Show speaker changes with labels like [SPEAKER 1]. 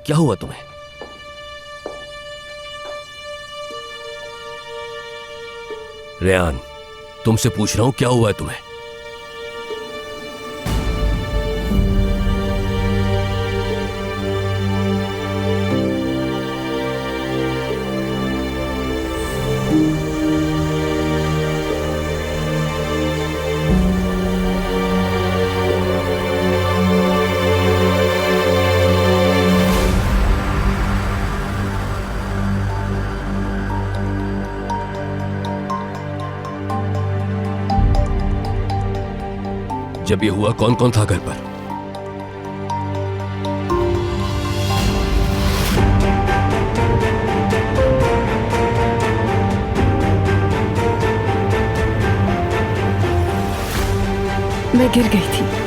[SPEAKER 1] क्या हुआ तुम्हें? रेयान, तुमसे पूछ रहा हूं क्या हुआ है तुम्हें? जब ये हुआ कौन कौन था घर पर?
[SPEAKER 2] मैं गिर गई थी।